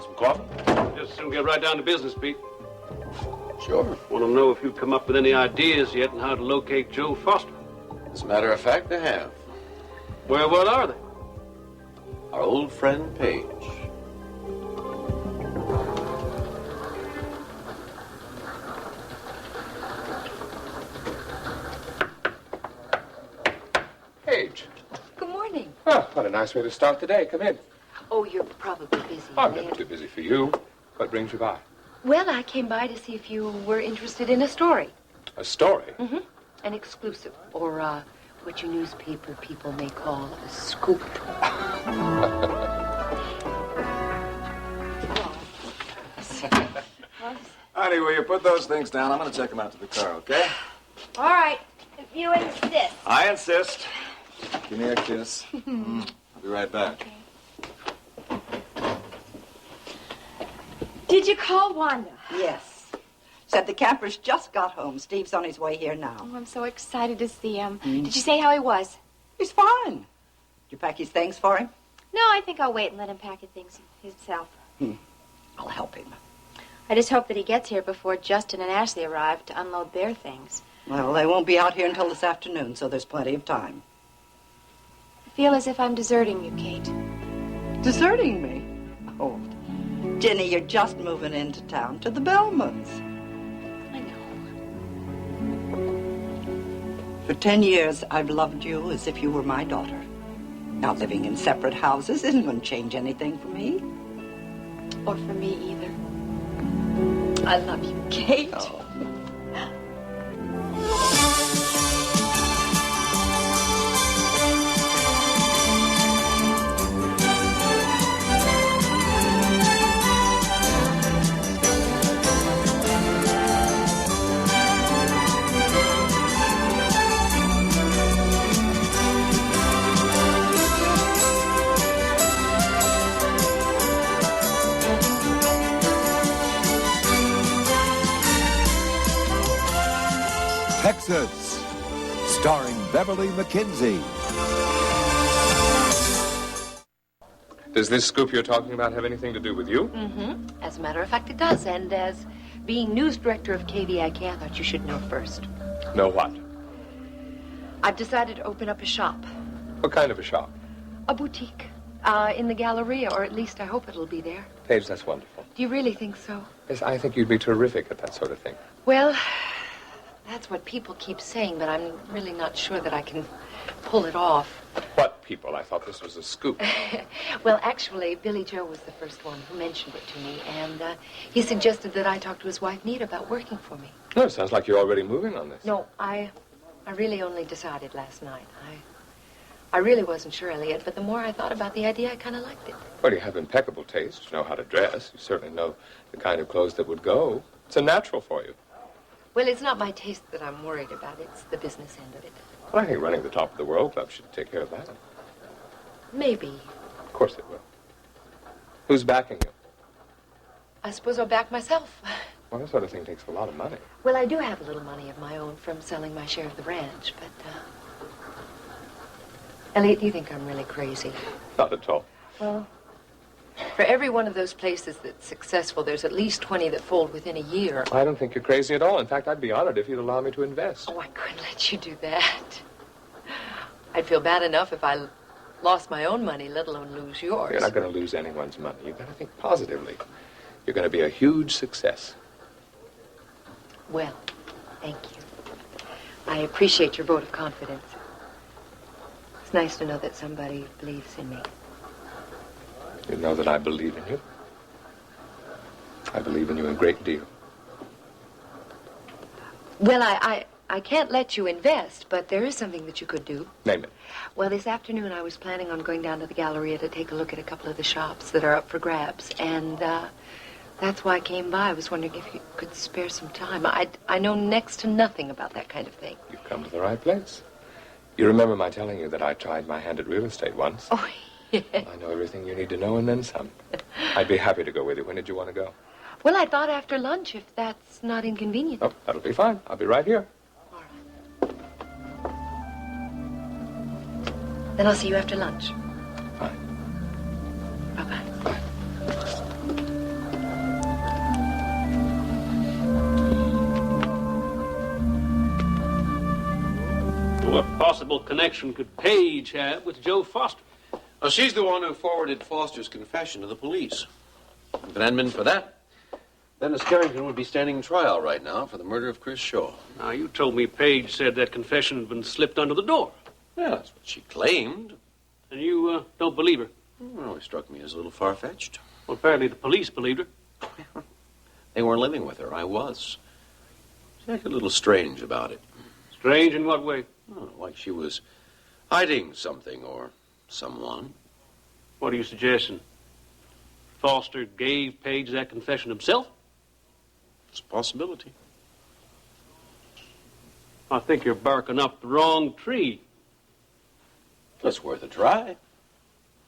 Want some coffee? Just soon get right down to business, Pete. Sure. Want to know if you've come up with any ideas yet on how to locate Joe Foster. As a matter of fact, I have. Well, what are they? Our old friend Paige. Paige. Good morning. Oh, what a nice way to start the day. Come in. Oh, you're probably busy. I'm never too busy for you. What brings you by? Well, I came by to see if you were interested in a story. A story? Mm-hmm. An exclusive, or what your newspaper people may call a scoop. Honey, will you put those things down? I'm going to check them out to the car, okay? All right, if you insist. I insist. Give me a kiss. I'll be right back. Did you call Wanda? Yes. Said the campers just got home. Steve's on his way here now. Oh, I'm so excited to see him. Did you say how he was? He's fine. Did you pack his things for him? No, I think I'll wait and let him pack his things himself. I'll help him. I just hope that he gets here before Justin and Ashley arrive to unload their things. Well, they won't be out here until this afternoon, so there's plenty of time. I feel as if I'm deserting you, Kate. Deserting me? Oh, Jenny, you're just moving into town to the Bellmans. I know. For 10 years, I've loved you as if you were my daughter. Now, living in separate houses isn't going to change anything for me. Or for me either. I love you, Kate. Oh. Texas, starring Beverly McKinsey. Does this scoop you're talking about have anything to do with you? Mm-hmm. As a matter of fact, it does. And as being news director of KVIK, I thought you should know first. Know what? I've decided to open up a shop. What kind of a shop? A boutique. In the Galleria, or at least I hope it'll be there. Paige, that's wonderful. Do you really think so? Yes, I think you'd be terrific at that sort of thing. Well, that's what people keep saying, but I'm really not sure that I can pull it off. What people? I thought this was a scoop. Well, actually, Billy Joe was the first one who mentioned it to me, and he suggested that I talk to his wife, Nita, about working for me. No, it sounds like you're already moving on this. No, I really only decided last night. I really wasn't sure, Elliot, but the more I thought about the idea, I kind of liked it. Well, you have impeccable taste. You know how to dress. You certainly know the kind of clothes that would go. It's a natural for you. Well, it's not my taste that I'm worried about. It's the business end of it. Well, I think running the Top of the World Club should take care of that. Maybe. Of course it will. Who's backing you? I suppose I'll back myself. Well, that sort of thing takes a lot of money. Well, I do have a little money of my own from selling my share of the ranch, but, Elliot, do you think I'm really crazy? Not at all. Well, for every one of those places that's successful, there's at least 20 that fold within a year. I don't think you're crazy at all. In fact, I'd be honored if you'd allow me to invest. Oh, I couldn't let you do that. I'd feel bad enough if I lost my own money, let alone lose yours. You're not going to lose anyone's money. You've got to think positively. You're going to be a huge success. Well, thank you. I appreciate your vote of confidence. It's nice to know that somebody believes in me. You know that I believe in you. I believe in you a great deal. Well, I can't let you invest, but there is something that you could do. Name it. Well, this afternoon I was planning on going down to the Galleria to take a look at a couple of the shops that are up for grabs, and that's why I came by. I was wondering if you could spare some time. I know next to nothing about that kind of thing. You've come to the right place. You remember my telling you that I tried my hand at real estate once? Oh, yes. I know everything you need to know and then some. I'd be happy to go with you. When did you want to go? Well, I thought after lunch, if that's not inconvenient. Oh, that'll be fine. I'll be right here. All right. Then I'll see you after lunch. Fine. Bye-bye. Bye. possible connection could Paige have with Joe Foster? Well, she's the one who forwarded Foster's confession to the police. If it hadn't been for that, Dennis Carrington would be standing trial right now for the murder of Chris Shaw. Now, you told me Paige said that confession had been slipped under the door. Yeah, that's what she claimed. And you don't believe her? Well, it struck me as a little far-fetched. Well, apparently the police believed her. They weren't living with her. I was. She acted a little strange about it. Strange in what way? Oh, like she was hiding something or someone. What are you suggesting? Foster gave Paige that confession himself? It's a possibility. I think you're barking up the wrong tree. It's worth a try.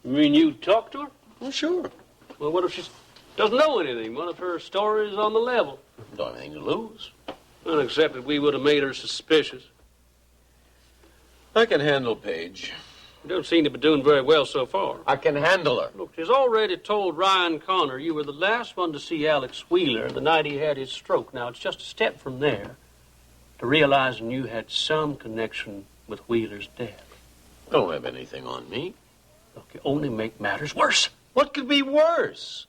You mean you talked to her? Well, sure. Well, what if she doesn't know anything? What if her story is on the level? Don't have anything to lose. Well, except that we would have made her suspicious. I can handle Paige. You don't seem to be doing very well so far. I can handle her. Look, she's already told Ryan Connor you were the last one to see Alex Wheeler the night he had his stroke. Now, it's just a step from there to realizing you had some connection with Wheeler's death. Don't have anything on me. Look, you only make matters worse. What could be worse?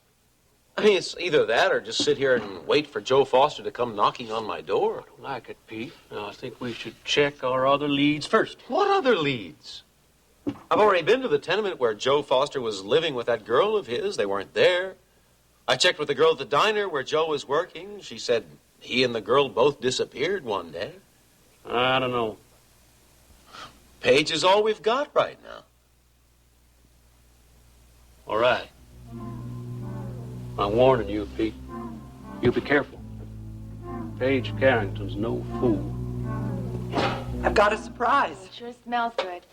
I mean, it's either that or just sit here and wait for Joe Foster to come knocking on my door. I don't like it, Pete. Now, I think we should check our other leads first. What other leads? I've already been to the tenement where Joe Foster was living with that girl of his. They weren't there. I checked with the girl at the diner where Joe was working. She said he and the girl both disappeared one day. I don't know. Paige is all we've got right now. All right. I'm warning you, Pete. You be careful. Paige Carrington's no fool. I've got a surprise. It sure smells good.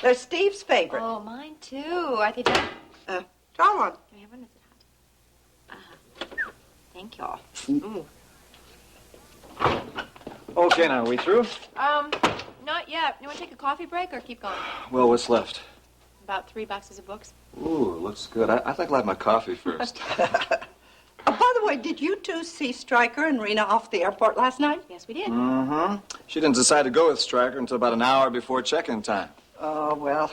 They're Steve's favorite. Oh, mine too. Are they done? Try one. Yeah, when is it hot? Thank you. Okay, now, are we through? Not yet. You want to take a coffee break or keep going? Well, what's left? About 3 boxes of books. Ooh, looks good. I think I'll have my coffee first. By the way, did you two see Stryker and Rena off the airport last night? Yes, we did. Mm-hmm. She didn't decide to go with Stryker until about an hour before check-in time. Oh, well,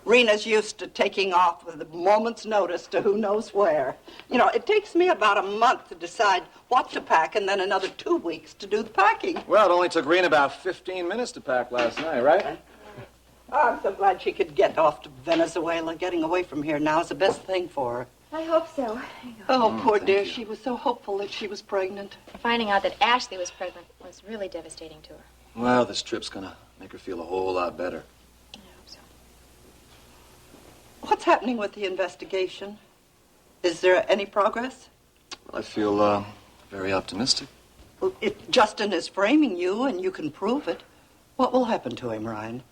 Rena's used to taking off with a moment's notice to who knows where. You know, it takes me about a month to decide what to pack and then another 2 weeks to do the packing. Well, it only took Rena about 15 minutes to pack last night, right? I'm so glad she could get off to Venezuela. Getting away from here now is the best thing for her. I hope so. Oh, poor dear. She was so hopeful that she was pregnant. Finding out that Ashley was pregnant was really devastating to her. Well, this trip's gonna make her feel a whole lot better. I hope so. What's happening with the investigation? Is there any progress? Well, I feel very optimistic. Well, if Justin is framing you and you can prove it, what will happen to him, Ryan?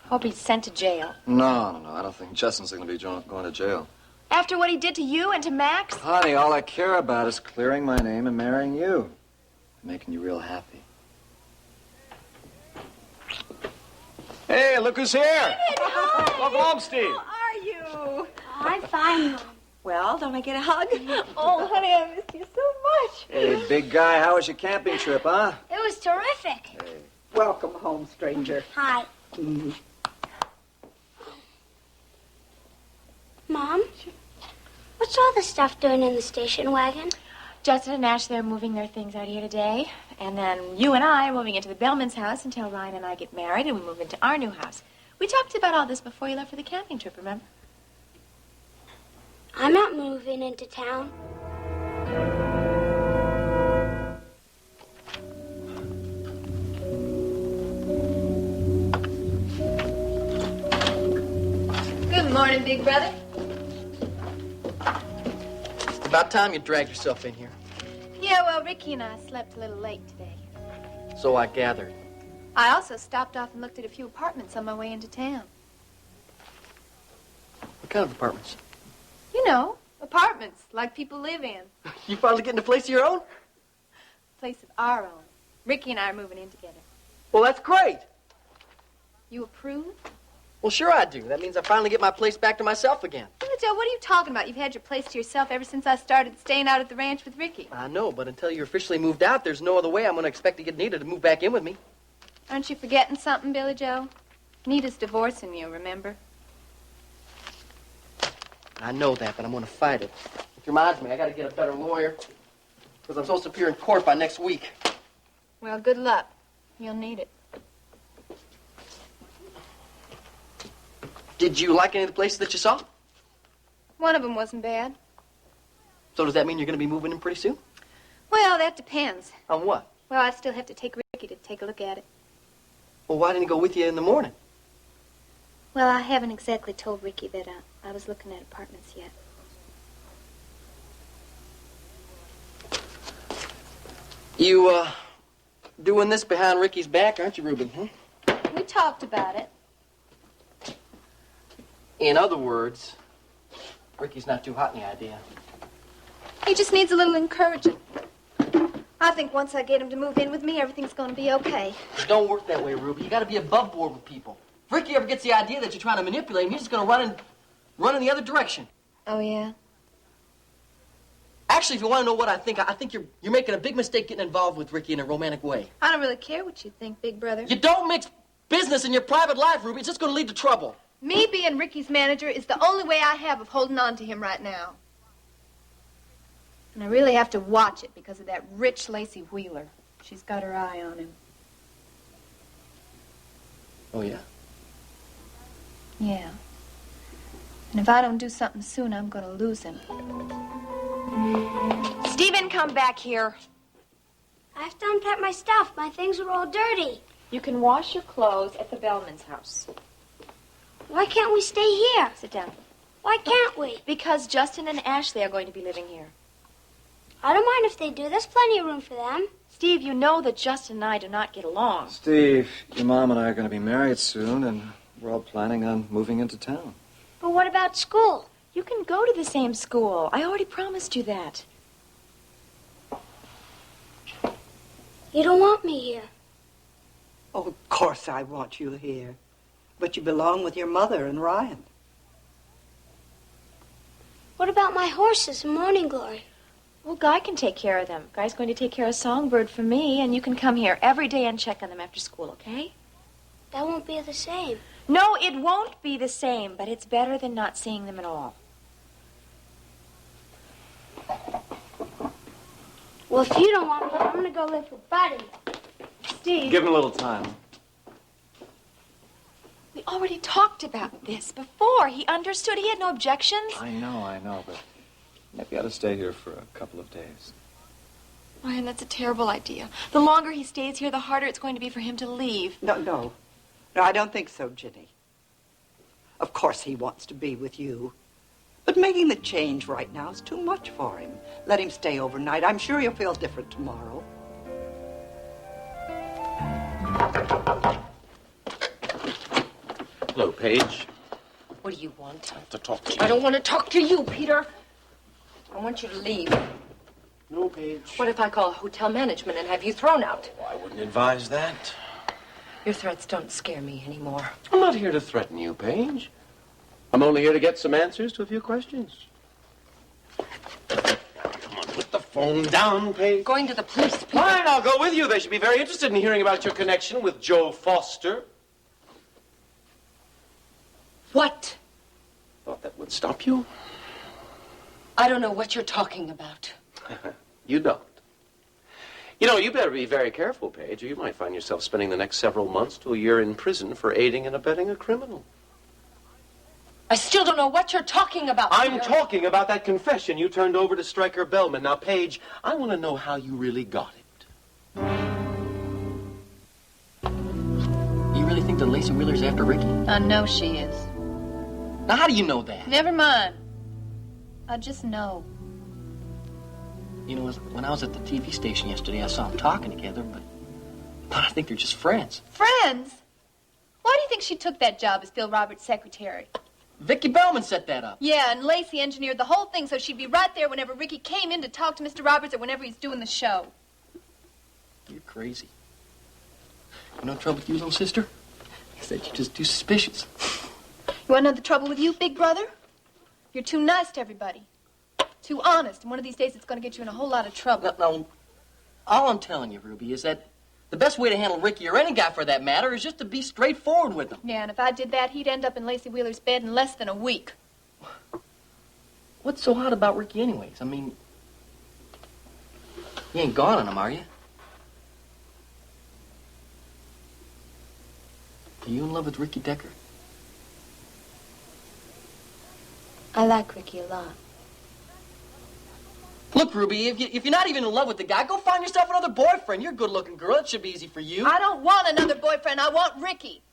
Hope he's sent to jail. No. I don't think Justin's gonna be going to jail. After what he did to you and to Max? Honey, all I care about is clearing my name and marrying you. Making you real happy. Hey, look who's here! Hi. Welcome home, Steve. How are you? I'm fine, Mom. Well, don't I get a hug? Oh, honey, I missed you so much. Hey, big guy, how was your camping trip, huh? It was terrific. Welcome home, stranger. Hi. Mom? What's all the stuff doing in the station wagon? Justin and Ashley are moving their things out here today. And then you and I are moving into the Bellman's house until Ryan and I get married and we move into our new house. We talked about all this before you left for the camping trip, remember? I'm not moving into town. Good morning, big brother. About time you dragged yourself in here. Yeah, well, Ricky and I slept a little late today. So I gathered. I also stopped off and looked at a few apartments on my way into town. What kind of apartments? You know, apartments like people live in. You finally getting a place of your own? Place of our own. Ricky and I are moving in together. Well, that's great. You approve? Well, sure I do. That means I finally get my place back to myself again. Joe, what are you talking about? You've had your place to yourself ever since I started staying out at the ranch with Ricky. I know, but until you're officially moved out, there's no other way I'm going to expect to get Nita to move back in with me. Aren't you forgetting something, Billy Joe? Nita's divorcing you, remember? I know that, but I'm going to fight it. Which reminds me, I got to get a better lawyer. Because I'm supposed to appear in court by next week. Well, good luck. You'll need it. Did you like any of the places that you saw? One of them wasn't bad. So does that mean you're going to be moving in pretty soon? Well, that depends. On what? Well, I still have to take Ricky to take a look at it. Well, why didn't he go with you in the morning? Well, I haven't exactly told Ricky that I was looking at apartments yet. You, doing this behind Ricky's back, aren't you, Reuben? We talked about it. In other words, Ricky's not too hot in the idea. He just needs a little encouraging. I think once I get him to move in with me, everything's going to be okay. It don't work that way, Ruby. You got to be above board with people. If Ricky ever gets the idea that you're trying to manipulate him, he's just going to run in the other direction. Oh, yeah? Actually, if you want to know what I think you're making a big mistake getting involved with Ricky in a romantic way. I don't really care what you think, big brother. You don't mix business in your private life, Ruby. It's just going to lead to trouble. Me being Ricky's manager is the only way I have of holding on to him right now. And I really have to watch it because of that rich Lacey Wheeler. She's got her eye on him. Oh, yeah? Yeah. And if I don't do something soon, I'm going to lose him. Stephen, come back here. I have to unpack my stuff. My things are all dirty. You can wash your clothes at the Bellman's house. Why can't we stay here? Sit down. Why can't we? Because Justin and Ashley are going to be living here. I don't mind if they do. There's plenty of room for them. Steve, you know that Justin and I do not get along. Steve, your mom and I are going to be married soon, and we're all planning on moving into town. But what about school? You can go to the same school. I already promised you that. You don't want me here. Oh, of course I want you here. But you belong with your mother and Ryan. What about my horses and Morning Glory? Well, Guy can take care of them. Guy's going to take care of Songbird for me, and you can come here every day and check on them after school, okay? That won't be the same. No, it won't be the same, but it's better than not seeing them at all. Well, if you don't want me, I'm going to go live with Buddy. Steve. Give him a little time. We already talked about this before. He understood. He had no objections. I know, but maybe I ought to stay here for a couple of days. Ryan, that's a terrible idea. The longer he stays here, the harder it's going to be for him to leave. No, I don't think so, Ginny. Of course he wants to be with you. But making the change right now is too much for him. Let him stay overnight. I'm sure he'll feel different tomorrow. Hello, Paige. What do you want? I have to talk to you. I don't want to talk to you, Peter. I want you to leave. No, Paige. What if I call hotel management and have you thrown out? Oh, I wouldn't advise that. Your threats don't scare me anymore. I'm not here to threaten you, Paige. I'm only here to get some answers to a few questions. Come on, put the phone down, Paige. Going to the police, Peter. Fine, I'll go with you. They should be very interested in hearing about your connection with Joe Foster. What? Thought that would stop you? I don't know what you're talking about. You don't. You know, you better be very careful, Paige, or you might find yourself spending the next several months to a year in prison for aiding and abetting a criminal. I still don't know what you're talking about, I'm Peter. talking about that confession you turned over to Stryker Bellman. Now, Paige, I want to know how you really got it. You really think that Lacey Wheeler's after Ricky? I know she is. Now, how do you know that? Never mind. I just know. You know, when I was at the TV station yesterday, I saw them talking together, but I think they're just friends. Friends? Why do you think she took that job as Phil Roberts' secretary? Vicky Bellman set that up. Yeah, and Lacey engineered the whole thing so she'd be right there whenever Ricky came in to talk to Mr. Roberts or whenever he's doing the show. You're crazy. You know the trouble with you, little sister? Is that you're just too suspicious. You want to know the trouble with you, big brother? You're too nice to everybody. Too honest, and one of these days it's going to get you in a whole lot of trouble. No, all I'm telling you, Ruby, is that The best way to handle Ricky, or any guy for that matter, is just to be straightforward with him. Yeah, and if I did that, he'd end up in Lacey Wheeler's bed in less than a week. What's so hot about Ricky anyways? I mean, you ain't gone on him, are you? Are you in love with Ricky Decker? I like Ricky a lot. Look, Ruby, if you're not even in love with the guy, go find yourself another boyfriend. You're a good-looking girl. It should be easy for you. I don't want another boyfriend. I want Ricky.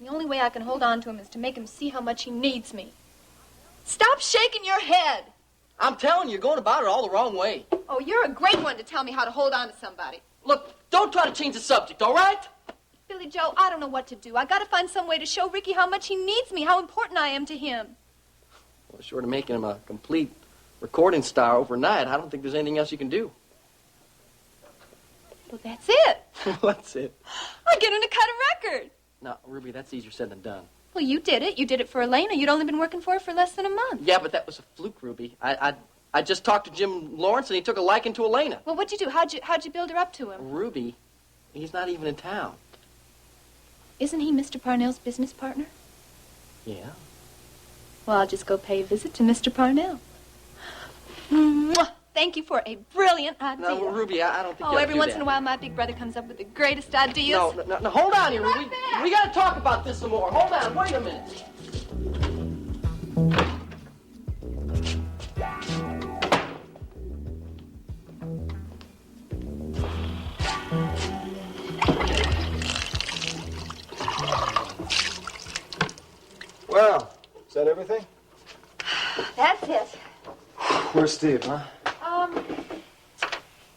The only way I can hold on to him is to make him see how much he needs me. Stop shaking your head. I'm telling you, you're going about it all the wrong way. Oh, you're a great one to tell me how to hold on to somebody. Look, don't try to change the subject, all right? Billy Joe, I don't know what to do. I gotta find some way to show Ricky how much he needs me, how important I am to him. Well, short of making him a complete recording star overnight, I don't think there's anything else you can do. Well, that's it. What's it? I get him to cut a record. No, Ruby, that's easier said than done. Well, you did it. You did it for Elena. You'd only been working for her for less than a month. Yeah, but that was a fluke, Ruby. I just talked to Jim Lawrence, and he took a liking to Elena. Well, what'd you do? How'd you build her up to him? Ruby, he's not even in town. Isn't he Mr. Parnell's business partner? Yeah. Well, I'll just go pay a visit to Mr. Parnell. Mwah! Thank you for a brilliant idea. No, well, Ruby, I don't think you Oh, ought to every do once that. in a while, my big brother comes up with the greatest ideas. No, hold on here, Ruby. We got to talk about this some more. Hold on, wait a minute. Well, is that everything? That's it. Where's Steve, huh?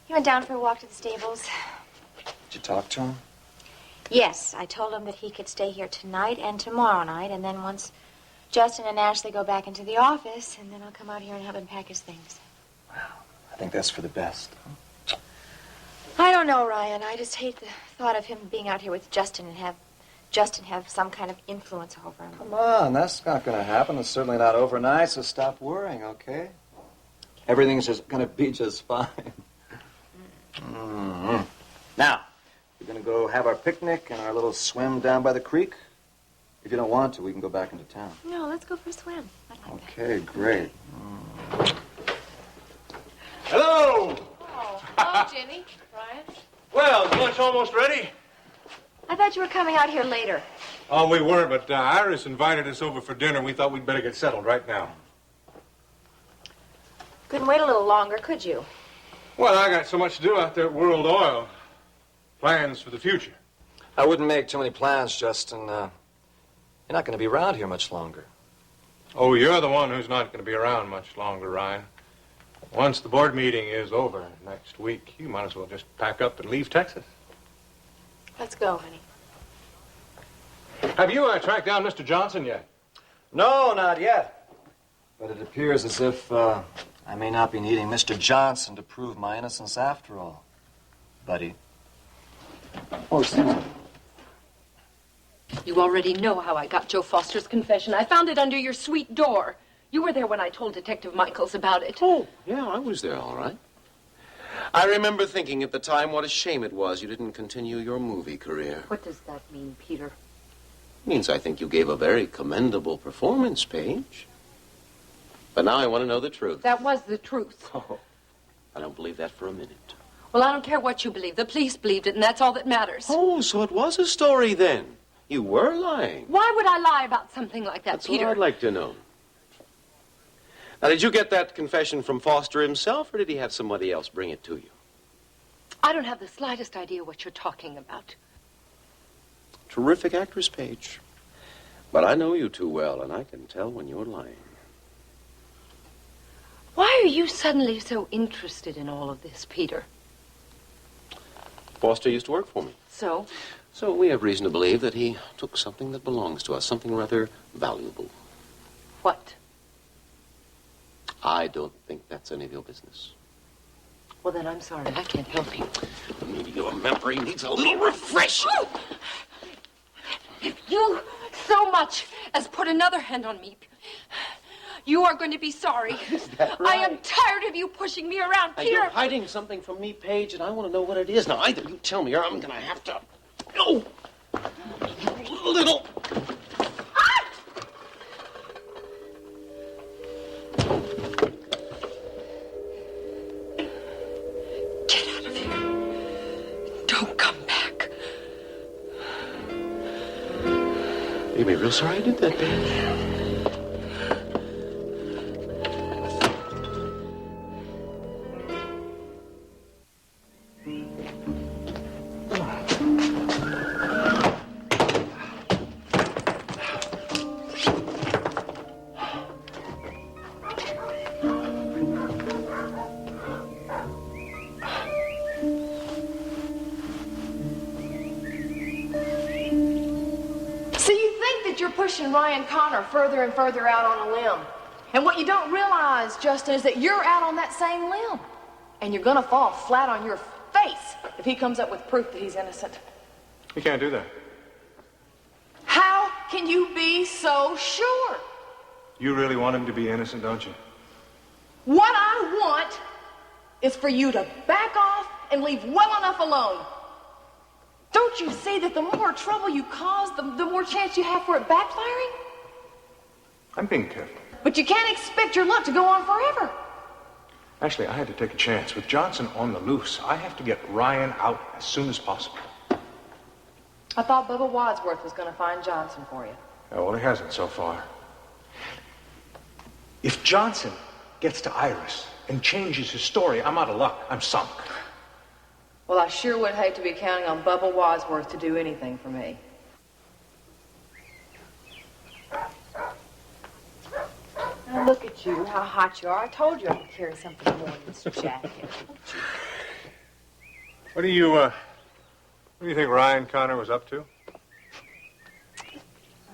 He went down for a walk to the stables. Did you talk to him? Yes, I told him that he could stay here tonight and tomorrow night, and then once Justin and Ashley go back into the office, and then I'll come out here and have him pack his things. I think that's for the best. I don't know, Ryan. I just hate the thought of him being out here with Justin and have Justin have some kind of influence over him. Come on, that's not going to happen. It's certainly not overnight, so stop worrying, okay? Everything's just going to be just fine. Mm-hmm. Now, we're going to go have our picnic and our little swim down by the creek. If you don't want to, we can go back into town. No, let's go for a swim. I like that. Okay, great. Hello! Oh, hello, Jimmy. Ryan? Well, is lunch almost ready? I thought you were coming out here later. Oh, we were, but Iris invited us over for dinner. We thought we'd better get settled right now. Couldn't wait a little longer, could you? Well, I got so much to do out there at World Oil. Plans for the future. I wouldn't make too many plans, Justin. You're not going to be around here much longer. Oh, you're the one who's not going to be around much longer, Ryan. Once the board meeting is over next week, you might as well just pack up and leave Texas. Let's go, honey. Have you tracked down Mr. Johnson yet? No, not yet. But it appears as if I may not be needing Mr. Johnson to prove my innocence after all, buddy. Oh, excuse me. You already know how I got Joe Foster's confession. I found it under your suite door. You were there when I told Detective Michaels about it. Oh, yeah, I was there, all right. I remember thinking at the time what a shame it was you didn't continue your movie career. What does that mean, Peter? It means I think you gave a very commendable performance, Paige. But now I want to know the truth. That was the truth. Oh, I don't believe that for a minute. Well, I don't care what you believe. The police believed it, and that's all that matters. Oh, so it was a story then. You were lying. Why would I lie about something like that, That's Peter? what I'd like to know. Now, did you get that confession from Foster himself, or did he have somebody else bring it to you? I don't have the slightest idea what you're talking about. Terrific actress, Paige. But I know you too well, and I can tell when you're lying. Why are you suddenly so interested in all of this, Peter? Foster used to work for me. So? So we have reason to believe that he took something that belongs to us, something rather valuable. What? I don't think that's any of your business. Well, then I'm sorry. I can't help you. Maybe your memory needs a little refreshing. If you so much as put another hand on me, You are going to be sorry. Is that I am right? tired of you pushing me around, Now, Peter. you're hiding something from me, Paige, and I want to know what it is. Now, either you tell me or I'm going to have to... No! You little... Get out of here. Don't come back. You'll be real sorry I did that, Paige. So you think that you're pushing Ryan Connor further and further out on a limb. And what you don't realize, Justin, is that you're out on that same limb. And you're gonna fall flat on your face if he comes up with proof that he's innocent. You can't do that. How can you be so sure? You really want him to be innocent, don't you? What I want is for you to back off and leave well enough alone. Don't you see that the more trouble you cause, the more chance you have for it backfiring? I'm being careful. But you can't expect your luck to go on forever. Actually, I had to take a chance. With Johnson on the loose, I have to get Ryan out as soon as possible. I thought Bubba Wadsworth was going to find Johnson for you. Oh, well, he hasn't so far. If Johnson gets to Iris and changes his story, I'm out of luck. I'm sunk. Well, I sure would hate to be counting on Bubba Wadsworth to do anything for me. Now look at you, how hot you are. I told you I could carry something more than this jacket. What do you think Ryan Connor was up to?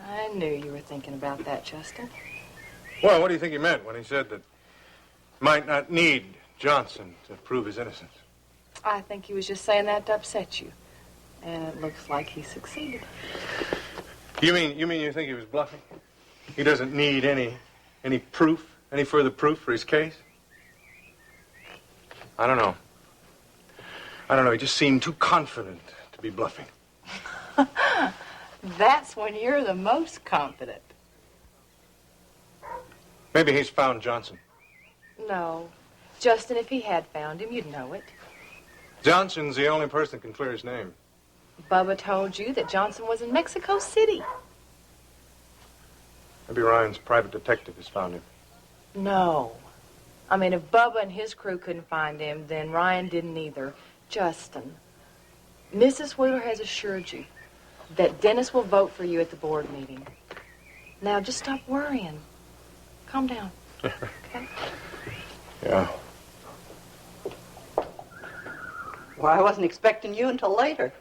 I knew you were thinking about that, Justin. Well, what do you think he meant when he said that might not need Johnson to prove his innocence? I think he was just saying that to upset you. And it looks like he succeeded. You mean you think he was bluffing? He doesn't need any proof, any further proof for his case? I don't know. He just seemed too confident to be bluffing. That's when you're the most confident. Maybe he's found Johnson. No. Justin, if he had found him, you'd know it. Johnson's the only person that can clear his name. Bubba told you that Johnson was in Mexico City. Maybe Ryan's private detective has found him. No. I mean, if Bubba and his crew couldn't find him, then Ryan didn't either. Justin, Mrs. Wheeler has assured you that Dennis will vote for you at the board meeting. Now, just stop worrying. Calm down. Okay? Yeah. Well, I wasn't expecting you until later.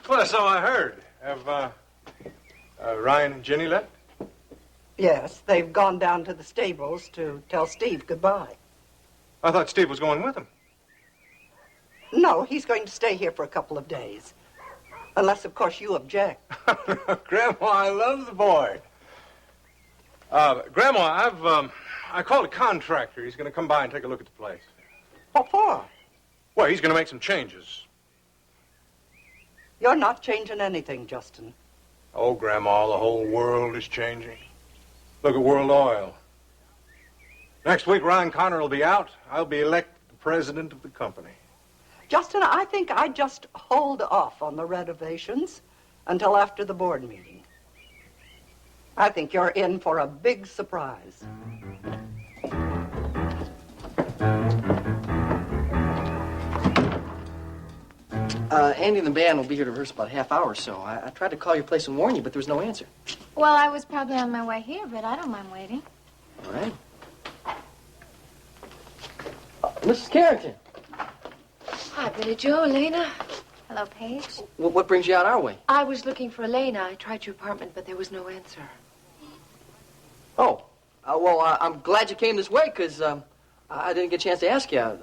Well, so I heard. Have Ryan and Jenny left? Yes, they've gone down to the stables to tell Steve goodbye. I thought Steve was going with them. No, he's going to stay here for a couple of days. Unless, of course, you object. Grandma, I love the boy. Grandma, I called a contractor. He's going to come by and take a look at the place. What for? Well, he's going to make some changes. You're not changing anything, Justin. Oh, Grandma, the whole world is changing. Look at World Oil. Next week, Ryan Connor will be out. I'll be elected the president of the company. Justin, I think I'd just hold off on the renovations until after the board meeting. I think you're in for a big surprise. Andy and the band will be here to rehearse about a half hour or so. I tried to call your place and warn you, but there was no answer. Well, I was probably on my way here, but I don't mind waiting. All right. Mrs. Carrington. Hi, Billy Joe, Elena. Hello, Paige. What brings you out our way? I was looking for Elena. I tried your apartment, but there was no answer. Oh, well, I'm glad you came this way, because I didn't get a chance to ask you.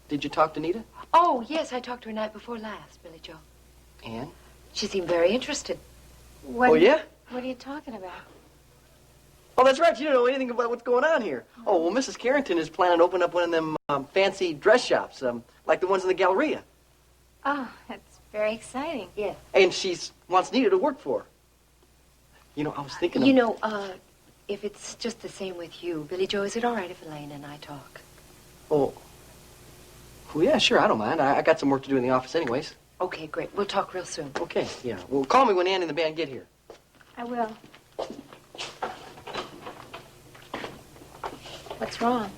Did you talk to Nita? Oh, yes, I talked to her night before last, Billy Joe. And? She seemed very interested. What Oh, yeah? What are you talking about? Oh, that's right. You don't know anything about what's going on here. Oh, well, Mrs. Carrington is planning to open up one of them fancy dress shops, like the ones in the Galleria. Oh, that's very exciting. Yeah. And she wants Nita to work for her. You know, I was thinking of... You know, if it's just the same with you, Billy Joe, is it all right if Elaine and I talk? Oh. Well, yeah, sure, I don't mind. I got some work to do in the office anyways. Okay, great. We'll talk real soon. Okay, yeah. Well, call me when Ann and the band get here. I will. What's wrong?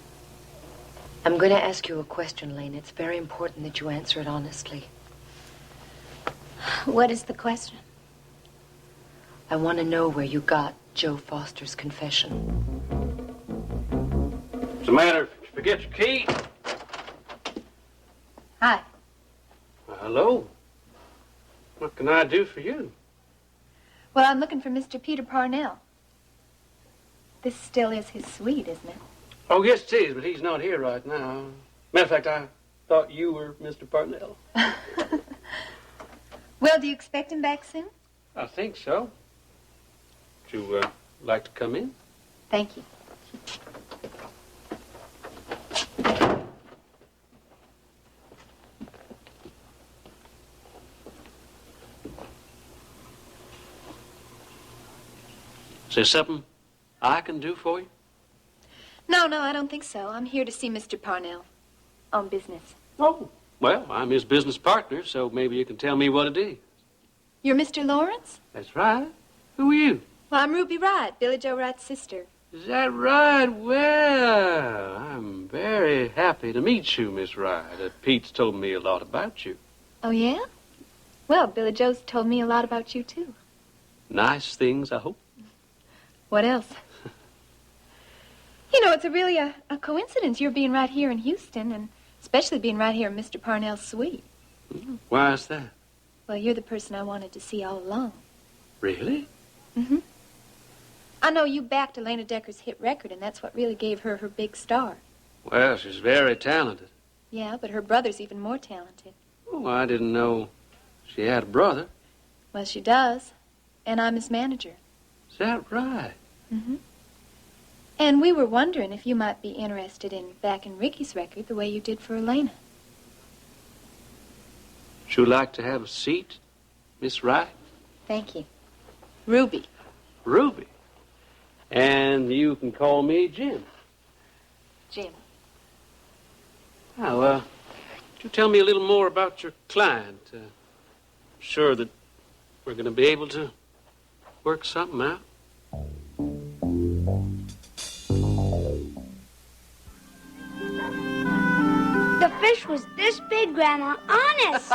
I'm going to ask you a question, Elaine. It's very important that you answer it honestly. What is the question? I want to know where you got Joe Foster's confession. What's the matter? Did you forget your key? Hi. Hello. What can I do for you? Well, I'm looking for Mr. Peter Parnell. This still is his suite, isn't it? Oh, yes, it is, but he's not here right now. Matter of fact, I thought you were Mr. Parnell. Well, do you expect him back soon? I think so. Would you like to come in? Thank you. Is there something I can do for you? No, I don't think so. I'm here to see Mr. Parnell. On business. Oh. Well, I'm his business partner, so maybe you can tell me what it is. You're Mr. Lawrence? That's right. Who are you? Well, I'm Ruby Wright, Billy Joe Wright's sister. Is that right? Well, I'm very happy to meet you, Miss Wright. Pete's told me a lot about you. Oh, yeah? Well, Billy Joe's told me a lot about you, too. Nice things, I hope. What else? You know, it's really a coincidence you're being right here in Houston, and especially being right here in Mr. Parnell's suite. Why is that? Well, you're the person I wanted to see all along. Really? Mm-hmm. I know you backed Elena Decker's hit record, and that's what really gave her her big star. Well, she's very talented. Yeah, but her brother's even more talented. Oh, I didn't know she had a brother. Well, she does, and I'm his manager. Is that right? Mm-hmm. And we were wondering if you might be interested in backing Ricky's record the way you did for Elena. Would you like to have a seat, Miss Wright? Thank you. Ruby. Ruby. And you can call me Jim. Jim. Now, could you tell me a little more about your client? I'm sure that we're going to be able to work something out. The fish was this big, Grandma. Honest.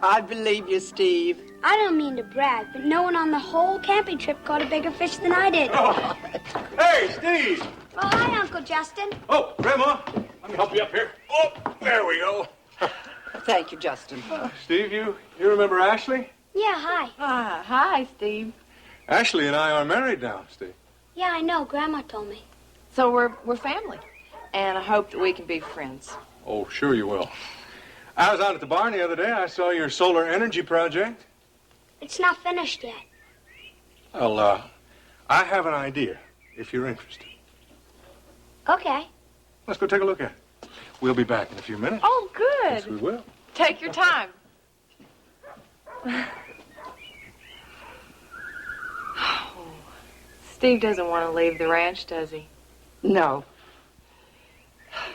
I believe you, Steve. I don't mean to brag, but no one on the whole camping trip caught a bigger fish than I did. Oh. Hey, Steve! Well, hi, Uncle Justin. Oh, Grandma, let me help you up here. Oh, there we go. Thank you, Justin. Steve, you remember Ashley? Yeah, hi. Hi, Steve. Ashley and I are married now, Steve. Yeah, I know. Grandma told me. So we're family, and I hope that we can be friends. Oh, sure you will. I was out at the barn the other day. I saw your solar energy project. It's not finished yet. Well, I have an idea, if you're interested. Okay. Let's go take a look at it. We'll be back in a few minutes. Oh, good. Yes, we will. Take your time. Steve doesn't want to leave the ranch, does he? No.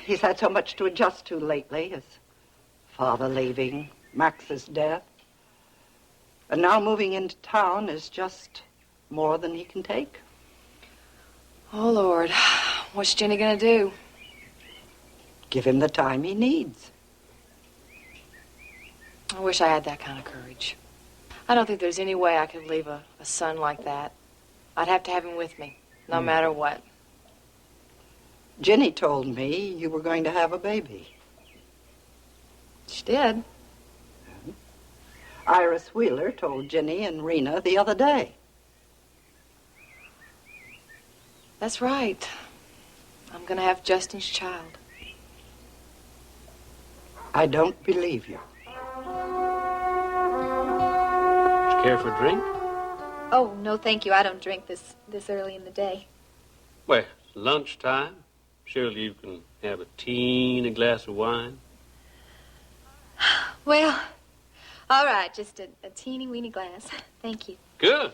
He's had so much to adjust to lately. His father leaving, Max's death. And now moving into town is just more than he can take. Oh, Lord. What's Jenny going to do? Give him the time he needs. I wish I had that kind of courage. I don't think there's any way I could leave a son like that. I'd have to have him with me, no matter what. Jenny told me you were going to have a baby. She did. Iris Wheeler told Jenny and Rena the other day. That's right. I'm going to have Justin's child. I don't believe you. Would you care for a drink? Oh, no, thank you. I don't drink this early in the day. Well, it's lunchtime. Surely you can have a teeny glass of wine. Well, all right, just a teeny-weeny glass. Thank you. Good.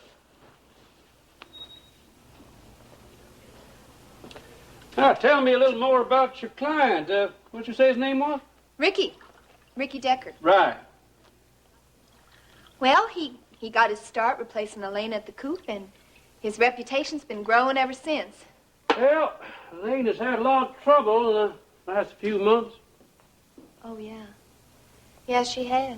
Now, tell me a little more about your client. What'd you say his name was? Ricky Decker. Right. Well, he got his start replacing Elena at the coop, and his reputation's been growing ever since. Well, Elena's had a lot of trouble in the last few months. Oh, yeah. Yeah, she has.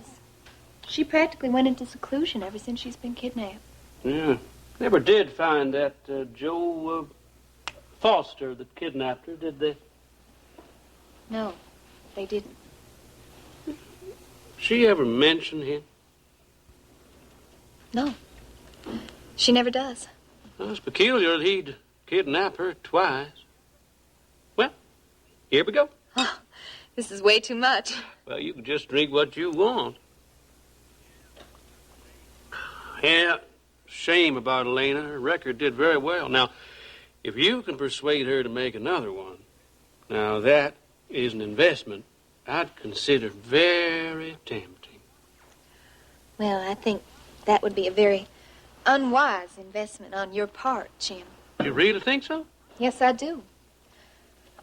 She practically went into seclusion ever since she's been kidnapped. Yeah. Never did find that Joe Foster that kidnapped her, did they? No, they didn't. She ever mention him? No. She never does. Well, it's peculiar that he'd kidnap her twice. Well, here we go. Oh, this is way too much. Well, you can just drink what you want. Yeah, shame about Elena. Her record did very well. Now, if you can persuade her to make another one, now that is an investment I'd consider very tempting. Well, I think that would be a very unwise investment on your part, Jim. You really think so? Yes, I do.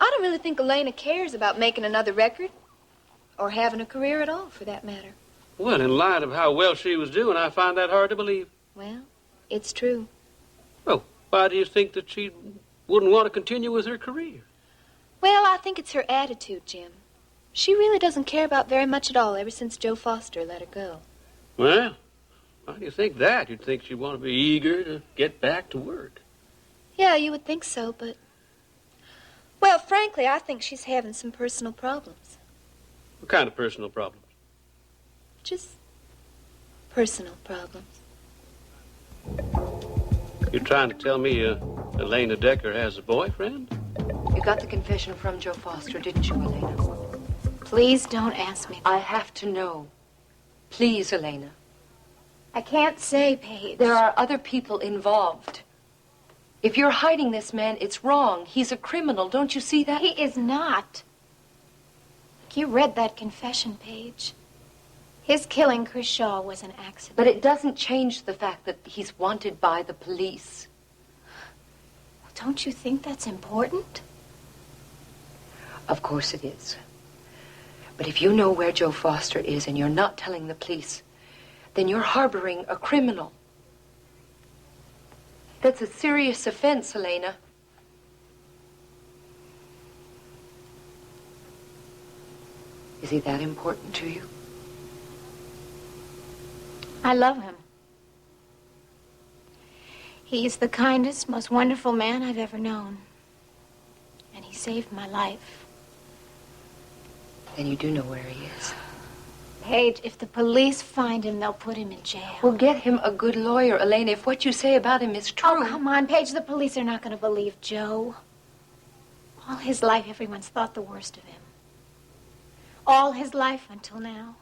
I don't really think Elena cares about making another record, or having a career at all, for that matter. Well, in light of how well she was doing, I find that hard to believe. Well, it's true. Oh, why do you think that she wouldn't want to continue with her career? Well, I think it's her attitude, Jim. She really doesn't care about very much at all ever since Joe Foster let her go. Well, why do you think that? You'd think she'd want to be eager to get back to work. Yeah, you would think so, but... Well, frankly, I think she's having some personal problems. What kind of personal problems? Just personal problems. You're trying to tell me Elena Decker has a boyfriend? You got the confession from Joe Foster, didn't you, Elena? Please don't ask me. I have to know. Please, Elena. I can't say, Paige. There are other people involved. If you're hiding this man, it's wrong. He's a criminal. Don't you see that? He is not. You read that confession, Paige. His killing Chris Shaw was an accident. But it doesn't change the fact that he's wanted by the police. Well, don't you think that's important? Of course it is. But if you know where Joe Foster is and you're not telling the police, then you're harboring a criminal. That's a serious offense, Elena. Is he that important to you? I love him. He's the kindest, most wonderful man I've ever known. And he saved my life. Then you do know where he is. Paige, if the police find him, they'll put him in jail. Well, get him a good lawyer, Elena. If what you say about him is true... Oh, come on, Paige. The police are not going to believe Joe. All his life, everyone's thought the worst of him. All his life until now.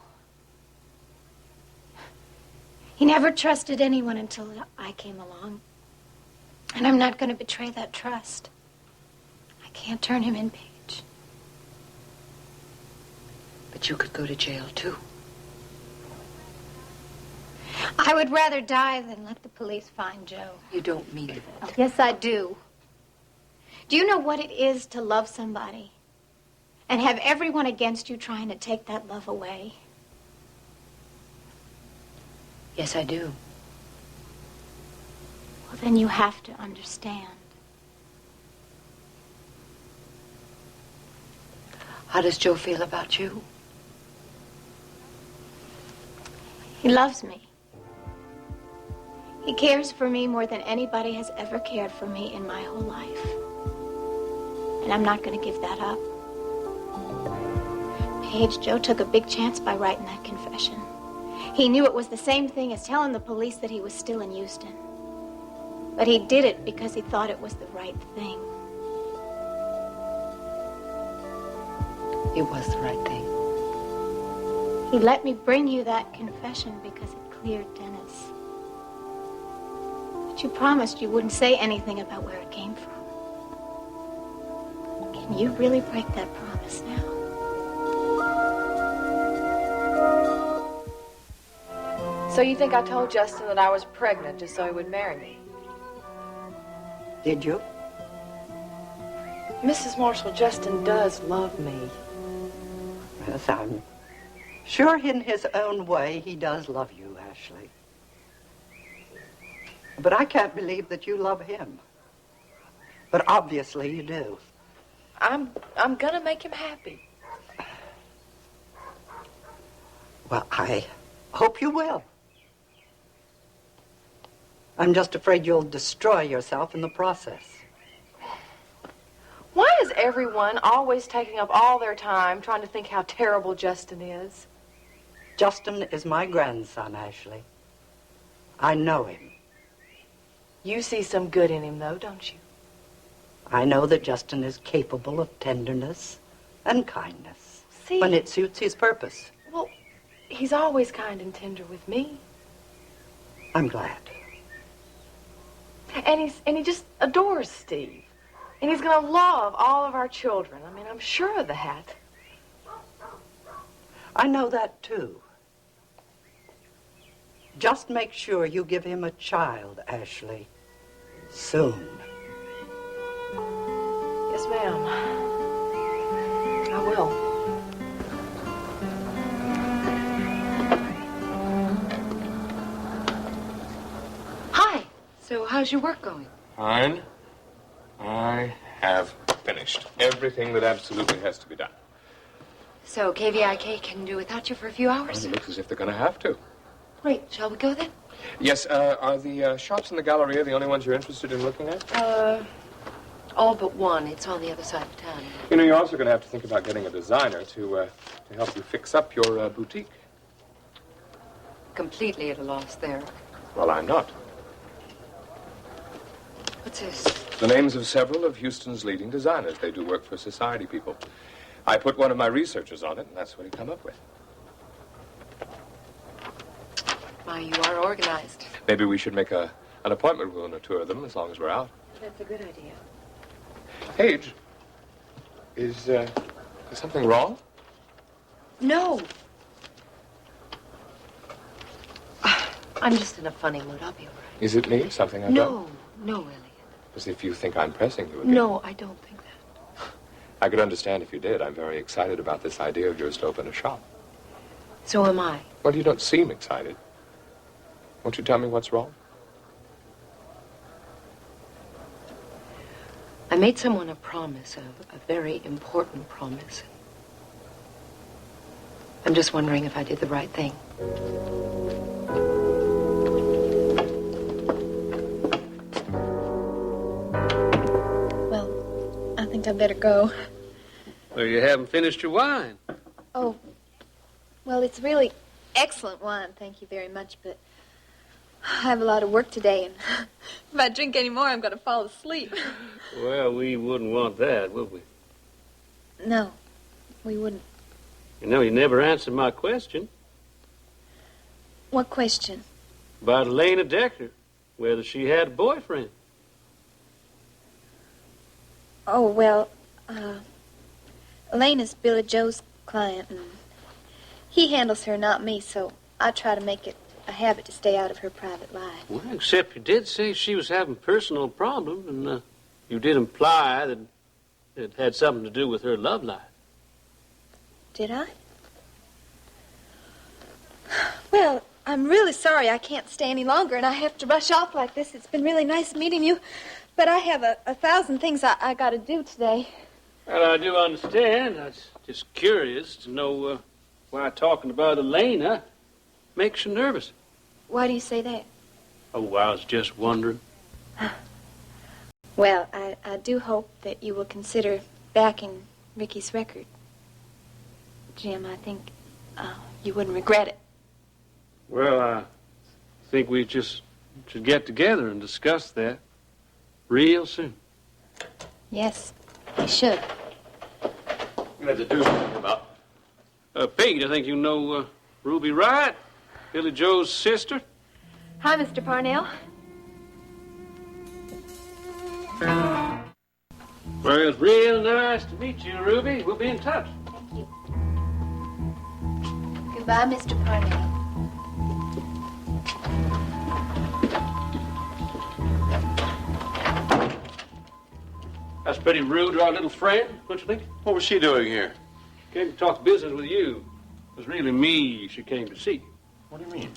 He never trusted anyone until I came along. And I'm not going to betray that trust. I can't turn him in, Paige. But you could go to jail, too. I would rather die than let the police find Joe. You don't mean that. Oh, yes, I do. Do you know what it is to love somebody and have everyone against you trying to take that love away? Yes, I do. Well, then you have to understand. How does Joe feel about you? He loves me. He cares for me more than anybody has ever cared for me in my whole life. And I'm not going to give that up. Paige, Joe took a big chance by writing that confession. He knew it was the same thing as telling the police that he was still in Houston. But he did it because he thought it was the right thing. It was the right thing. He let me bring you that confession because it cleared Dennis. But you promised you wouldn't say anything about where it came from. Can you really break that promise now? So you think I told Justin that I was pregnant just so he would marry me? Did you? Mrs. Marshall, Justin does love me. Yes, I'm sure in his own way he does love you, Ashley. But I can't believe that you love him. But obviously you do. I'm gonna make him happy. Well, I hope you will. I'm just afraid you'll destroy yourself in the process. Why is everyone always taking up all their time trying to think how terrible Justin is? Justin is my grandson, Ashley. I know him. You see some good in him, though, don't you? I know that Justin is capable of tenderness and kindness See? when it suits his purpose. Well, he's always kind and tender with me. I'm glad. And he just adores Steve. And he's gonna love all of our children. I mean, I'm sure of that. I know that, too. Just make sure you give him a child, Ashley. Soon. Yes, ma'am. I will. Hi. So how's your work going? Fine. I have finished everything that absolutely has to be done. So KVIK can do without you for a few hours? It looks as if they're going to have to. Great. Shall we go then? Yes, are the shops in the Galleria the only ones you're interested in looking at? All but one. It's on the other side of town. You know, you're also going to have to think about getting a designer to help you fix up your boutique. Completely at a loss there. Well, I'm not. What's this? The names of several of Houston's leading designers. They do work for society people. I put one of my researchers on it, and that's what he come up with. Why, you are organized. Maybe we should make an appointment with one or two of them as long as we're out. That's a good idea. Paige, is something wrong? No. I'm just in a funny mood. I'll be all right. Is it me? Something I've done? No, Elliot. As if you think I'm pressing you again. No, I don't think that. I could understand if you did. I'm very excited about this idea of yours to open a shop. So am I. Well, you don't seem excited. Won't you tell me what's wrong? I made someone a promise, a very important promise. I'm just wondering if I did the right thing. Well, I think I better go. Well, you haven't finished your wine. Oh, well, it's really excellent wine, thank you very much, but I have a lot of work today, and if I drink any more, I'm going to fall asleep. Well, we wouldn't want that, would we? No, we wouldn't. You know, you never answered my question What question? about Elena Decker, whether she had a boyfriend. Oh, well, Elena's Billy Joe's client, and he handles her, not me, so I try to make it a habit to stay out of her private life. Well, except you did say she was having personal problems, and you did imply that it had something to do with her love life. Did I? Well, I'm really sorry I can't stay any longer, and I have to rush off like this. It's been really nice meeting you, but I have a thousand things I got to do today. Well, I do understand. I was just curious to know why talking about Elena makes you nervous. Why do you say that? Oh, I was just wondering. Well, I do hope that you will consider backing Ricky's record. Jim, I think you wouldn't regret it. Well, I think we just should get together and discuss that real soon. Yes, we should. You have to do something about. Pete, I think you know Ruby Wright, Billy Joe's sister. Hi, Mr. Parnell. Well, it's real nice to meet you, Ruby. We'll be in touch. Goodbye, Mr. Parnell. That's pretty rude to our little friend, don't you think? What was she doing here? Came to talk business with you. It was really me she came to see. What do you mean?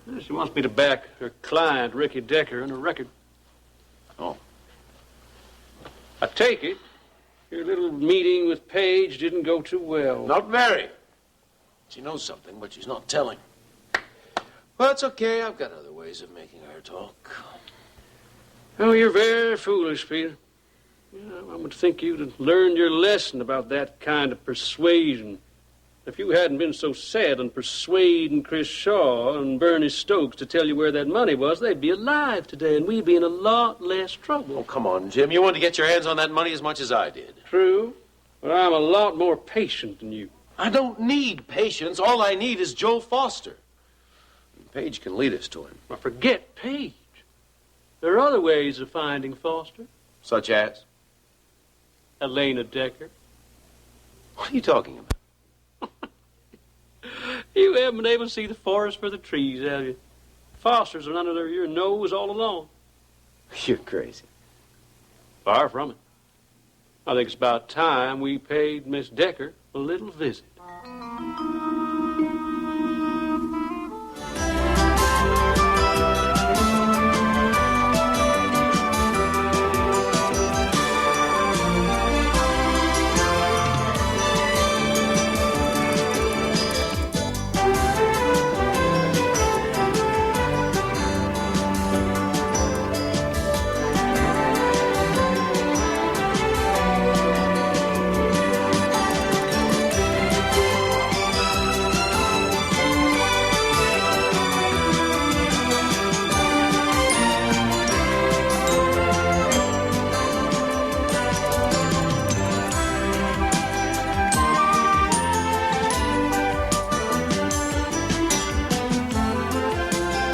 Well, she wants me to back her client, Ricky Decker, in a record. Oh. I take it your little meeting with Paige didn't go too well. Not very. She knows something, but she's not telling. Well, it's okay. I've got other ways of making her talk. Oh, you're very foolish, Peter. I would think you'd have learned your lesson about that kind of persuasion. If you hadn't been so set on persuading Chris Shaw and Bernie Stokes to tell you where that money was, they'd be alive today, and we'd be in a lot less trouble. Oh, come on, Jim. You wanted to get your hands on that money as much as I did. True, but I'm a lot more patient than you. I don't need patience. All I need is Joe Foster. And Paige can lead us to him. Well, forget Paige. There are other ways of finding Foster. Such as? Elena Decker. What are you talking about? You haven't been able to see the forest for the trees, have you? Foster's been under your nose all along. You're crazy. Far from it. I think it's about time we paid Miss Decker a little visit.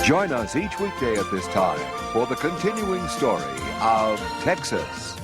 Join us each weekday at this time for the continuing story of Texas.